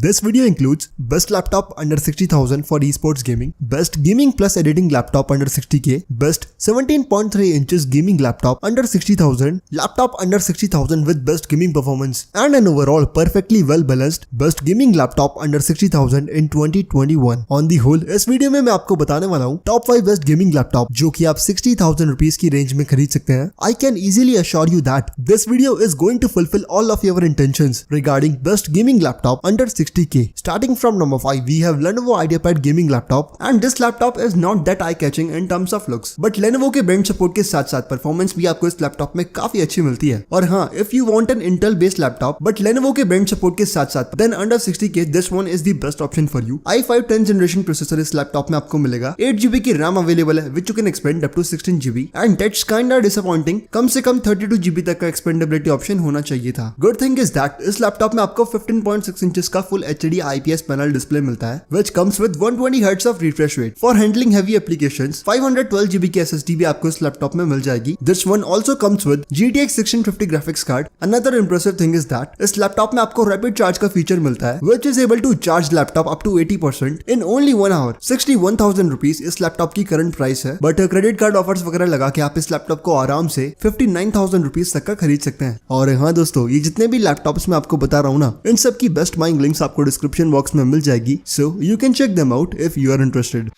This video includes best laptop under 60,000 for esports gaming, best gaming plus editing laptop under 60k, best 17.3 inches gaming laptop under 60,000, laptop under 60,000 with best gaming performance, and an overall perfectly well balanced best gaming laptop under 60,000 in 2021. On the whole, इस video में मैं आपको बताने वाला हूँ top 5 best gaming laptop जो कि आप 60,000 रुपीज की रेंज में खरीद सकते हैं. I can easily assure you that this video is going to fulfill all of your intentions regarding best gaming laptop under 60k. Starting from number 5, we have Lenovo IdeaPad gaming laptop, and this laptop is not that eye-catching in terms of looks, but Lenovo के brand support के साथ साथ performance भी आपको इस laptop में काफी अच्छी मिलती है. और हाँ, if you want an Intel based laptop but Lenovo के ब्रांड सपोर्ट के साथ साथ then under 60k, this one is the best option for you. i5 10th generation processor इस लैपटॉप में आपको मिलेगा. 8GB की RAM अवेलेबल है which you can expand up to 16GB, and that's kinda disappointing. कम से कम 32GB तक का एक्सपेंडेबिलिटी option होना चाहिए था. Good thing is that इस लैपटॉप में आपको 15.6 इंचेस का full HD IPS panel display मिलता है which comes with 120 Hz of refresh rate. For handling heavy applications, 512GB की SSD भी आपको इस लैपटॉप में मिल जाएगी. This one also comes with GTX 1650 graphics card. Another impressive thing is that इस लैपटॉप में आपको rapid charge का फीचर मिलता है which is able to charge laptop up to 80% in only 1 hour. 61,000 rupees इस लैपटॉप की करंट प्राइस है, but credit card offers वगैरह लगा के आप इस लैपटॉप को आराम से 59,000 रुपीज तक का खरीद सकते हैं. और हाँ दोस्तों, ये जितने भी लैपटॉप्स मैं आपको बता रहा हूँ ना, इन सब की बेस्ट बाइंग लिंक्स आपको डिस्क्रिप्शन बॉक्स में मिल जाएगी, so you can check them out if you are interested.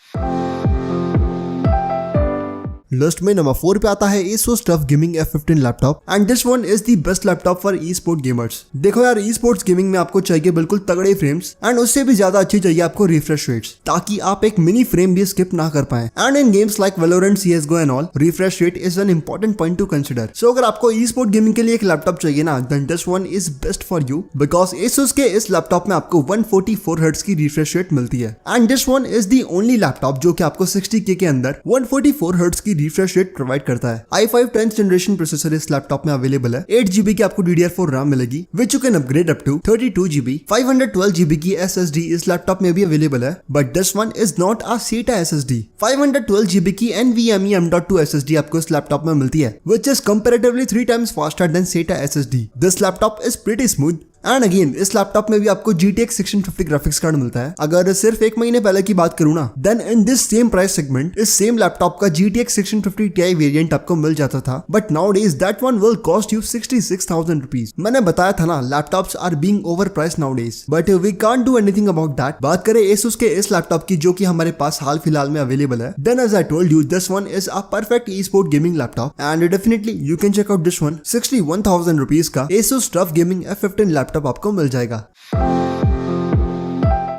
List में नंबर 4 पे आता है Asus TUF Gaming F15 laptop, and this one is the best laptop for esport gamers. देखो यार, ई स्पोर्ट्स गेमिंग में आपको चाहिए बिल्कुल तगड़े फ्रेम्स, एंड उससे भी ज्यादा अच्छी चाहिए आपको रिफ्रेश रेट्स, ताकि आप एक मिनी फ्रेम भी स्किप ना कर पाए. And in games like Valorant, CS:GO and all, refresh rate is an important point to consider. So अगर आपको ई स्पोर्ट गेमिंग के लिए एक लैपटॉप चाहिए ना, then this one is best for you, because Asus के इस लैपटॉप में आपको 144 हर्ट्ज की रिफ्रेश रेट मिलती है. And this one is the only laptop जो कि आपको 60k के अंदर 144 हर्ट्ज की रिफ्रेश रेट प्रोवाइड करता है. i5 10th जनरेशन प्रोसेसर इस लैपटॉप में अवेलेबल है. 8GB की आपको DDR4 RAM मिलेगी which you can upgrade up to 32GB. 512GB की SSD इस लैपटॉप में भी अवेलेबल है, but this one is not a SATA SSD. 512GB की NVMe M.2 SSD आपको इस लैपटॉप में मिलती है which is comparatively 3 times faster than SATA SSD. This laptop is pretty smooth. And again इस लैपटॉप में भी आपको GTX 1650 ग्राफिक्स कार्ड मिलता है. अगर सिर्फ एक महीने पहले की बात करूँ ना, then in this same price segment इस सेम लैपटॉप का GTX 1650 Ti वेरिएंट आपको मिल जाता था, but nowadays that one will cost you 66,000 rupees. मैंने बताया था ना, laptops are being over price nowadays, but we can't do anything about that. बात करें Asus के इस लैपटॉप की जो कि हमारे पास हाल फिलहाल में अवेलेबल है, then as I told you, this one is a perfect esport gaming laptop, and definitely you can check out this one. 61,000 rupees का Asus TUF Gaming F15 laptop आपको मिल जाएगा.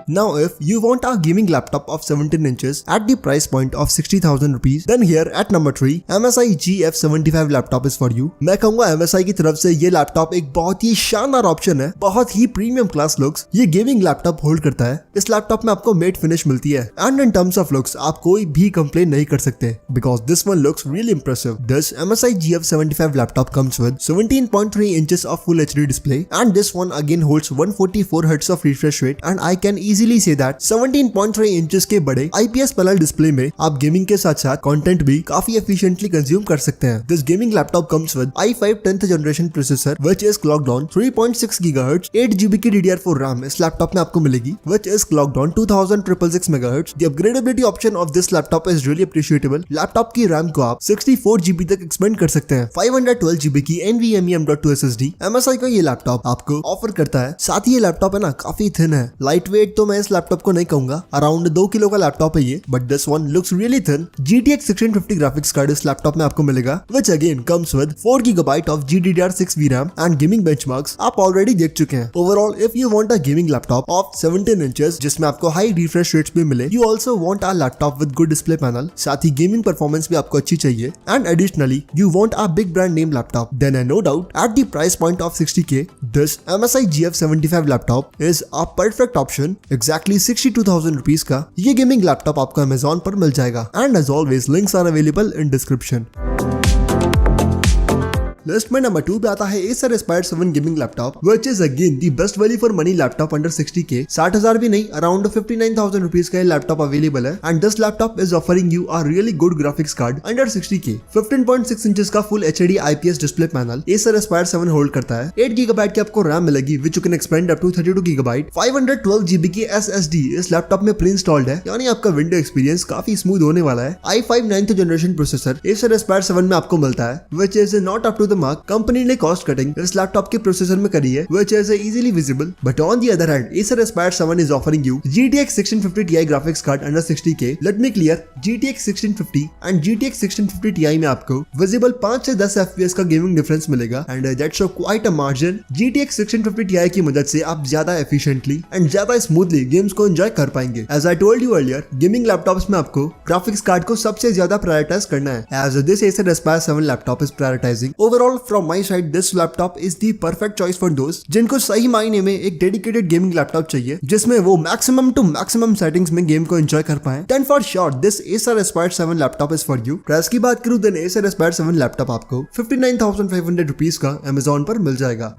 Now if you want a gaming laptop of 17 inches at the price point of 60,000 rupees, then here at number 3, MSI GF75 laptop is for you. मैं कहूँगा MSI की तरफ से ये laptop एक बहुत ही शानदार ऑप्शन है, बहुत ही प्रीमियम क्लास लुक्स ये गेमिंग लैपटॉप होल्ड करता है. इस लैपटॉप में आपको मेट फिनिश मिलती है, and in terms of looks आप कोई भी कंप्लेन नहीं कर सकते, because this one looks really impressive. This MSI GF75 laptop comes with 17.3 inches of full HD display, and this one again holds 144 Hz of refresh rate, and I can easily say that 17.3 inches के बड़े IPS panel display में आप gaming के साथ साथ content भी काफी efficiently consume कर सकते हैं. This gaming laptop comes with i5 10th generation processor which is clocked on 3.6 GHz. 8GB की DDR4 RAM इस लैपटॉप में आपको मिलेगी which is clocked on 2666 MHz. The upgradability option of this laptop is really appreciable. Laptop की RAM को आप 64GB तक expand कर सकते हैं. 512GB की NVMe M.2 SSD MSI का ये लैपटॉप आपको ऑफर करता है. साथ ही ये लैपटॉप है ना, काफी थिन है. लाइट वेट तो मैं इस लैपटॉप को नहीं कहूंगा, अराउंड 2 किलो का लैपटॉप है ये, but this one looks really thin. GTX 1650 graphics card इस लैपटॉप में आपको मिलेगा which again comes with 4GB of GDDR6 VRAM and gaming benchmarks आप ऑलरेडी देख चुके हैं. Overall if you want a gaming laptop of 17 inches जिसमें आपको हाई रिफ्रेश रेट्स भी मिले, you also want a laptop with good display panel, साथ ही गेमिंग परफॉर्मेंस भी आपको अच्छी चाहिए, and additionally you want a big brand name laptop, then no doubt at the price point of 60k, this MSI GF75 laptop is a perfect option. Exactly 62,000 rupees का ये gaming laptop आपको Amazon पर मिल जाएगा, and as always links are available in description. List में number 2 पे आता है Acer Aspire 7 gaming laptop which is again the best value for money laptop under 60k। 60,000 भी नहीं, अराउंड 59,000 रुपीज का लैपटॉप अवेलेबल है and this laptop is offering you a really good graphics card under 60k। 15.6 inches का full HD IPS display panel Acer Aspire 7 hold करता है। 8 GB की आपको RAM मिलेगी which you can expand up to 32 GB। 512 GB की SSD इस laptop में pre installed है, यानी आपका विंडो एक्सपीरियंस काफी स्मूथ होने वाला है। i5 9th generation processor Acer Aspire 7 में आपको मिलता है which is not up to the mark। Company ने कॉस्ट कटिंग इस लैपटॉप के प्रोसेसर में करी है which is easily visible, but on the other hand Acer Aspire 7 is offering you GTX 1650 Ti graphics card under 60k। Let me clear, GTX 1650 and GTX 1650 Ti में आपको visible 5 से 10 FPS का gaming difference मिलेगा and that's quite a margin. GTX 1650 Ti की मदद से आप ज्यादा एफिशिएंटली एंड ज्यादा स्मूथली गेम्स को एंजॉय कर पाएंगे। As I told you earlier, gaming laptops में आपको ग्राफिक्स कार्ड को सबसे ज्यादा प्रायोरिटाइज करना है as this Acer Aspire 7 laptop is prioritising. Overall from my side this laptop is the perfect choice for दोस्त जिनको सही मायने में एक डेडिकेटेड गेमिंग लैपटॉप चाहिए जिसमें वो मैक्सिमम टू मैक्सिमम सेटिंग्स में गेम को एंजॉय कर पाए। Then for sure this Acer Aspire 7 laptop is for you. Price की बात करूं देन Acer Aspire 7 लैपटॉप आपको 59,500 रुपीज का Amazon पर मिल जाएगा।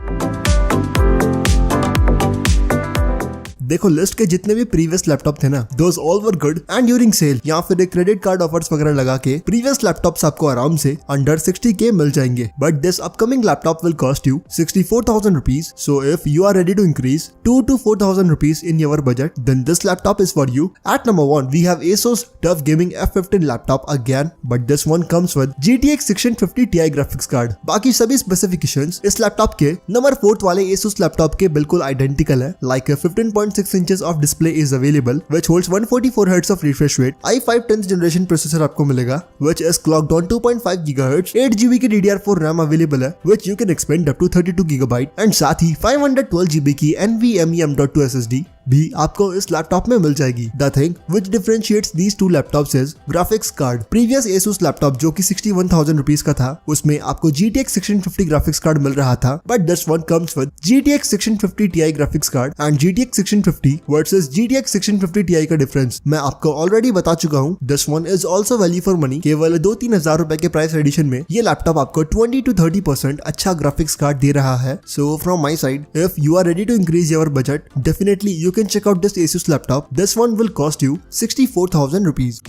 देखो लिस्ट के जितने भी प्रीवियस लैपटॉप थे ना, those all were good and during sale या फिर एक क्रेडिट कार्ड ऑफर्स वगैरह लगा के प्रीवियस लैपटॉप्स आपको आराम से अंडर 60k मिल जाएंगे। But this upcoming laptop will cost you 64,000 rupees. So if you are ready to increase 2 to 4,000 rupees in your budget then this laptop is for you. At number 1 we have Asus TUF Gaming F15 laptop again, but this one comes with GTX 1650 Ti graphics card. बाकी सभी specifications इस laptop के number 4 वाले Asus laptop के बिल्कुल identical है। Like 15.6 inches of display is available which holds 144 Hz of refresh rate। i5 10th generation processor आपको मिलेगा which is clocked on 2.5 GHz। 8 GB की DDR4 RAM available है which you can expand up to 32 GB and साथ ही 512 GB की NVMe M.2 SSD भी आपको इस laptop में मिल जाएगी। The thing which differentiates these two laptops is graphics card. Previous Asus laptop जो कि 61,000 रुपीज का था उसमें आपको GTX 1650 ग्राफिक्स कार्ड मिल रहा था, but this one comes with GTX 1650 Ti graphics card and GTX 1650 versus GTX 1650 Ti का difference मैं आपको ऑलरेडी बता चुका हूँ। This one is also value for money. केवल 2-3 हजार रुपए के प्राइस एडिशन में ये लैपटॉप आपको 20 to 30% अच्छा ग्राफिक्स कार्ड दे रहा है। So from my side if you are ready to increase your budget definitely you can check out this Asus laptop. This one will cost you 64,000 rupees.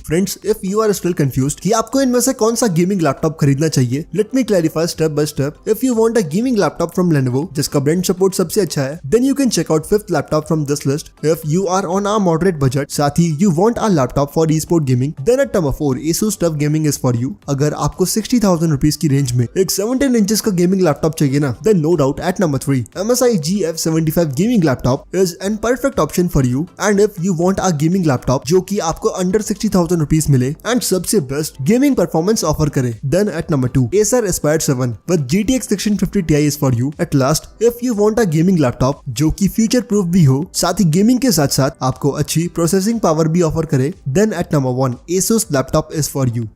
Friends, if you are still confused कि आपको इनमें से कौन सा gaming laptop खरीदना चाहिए, let me clarify step by step. If you want a gaming laptop from Lenovo जिसका brand support सबसे अच्छा है, then you can check out 5th laptop from this list. If you are on a moderate budget साथ ही you want a laptop for esport gaming, then at number 4 Asus TUF Gaming is for you। अगर आपको 60,000 rupees की range में एक 17 inches का gaming laptop चाहिए ना, then no doubt at number 3 MSI GF75 gaming laptop is an perfect option for you. And if you want a gaming laptop जो कि आपको अंडर 60,000 रुपीज मिले एंड सबसे बेस्ट गेमिंग परफॉर्मेंस ऑफर करे, then at number 2 Acer Aspire 7 with GTX 1650 Ti is for you। At last, if you want a gaming laptop जो कि future proof भी हो साथ ही गेमिंग के साथ साथ आपको अच्छी प्रोसेसिंग पावर भी ऑफर करे, then at number 1 Asus laptop is for you.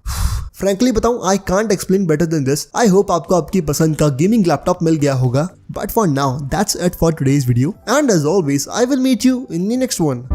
Frankly बताऊं, I can't explain better than this. I hope आपको आपकी पसंद का गेमिंग लैपटॉप मिल गया होगा। But for now that's it for today's video and as always I will meet you in the next one.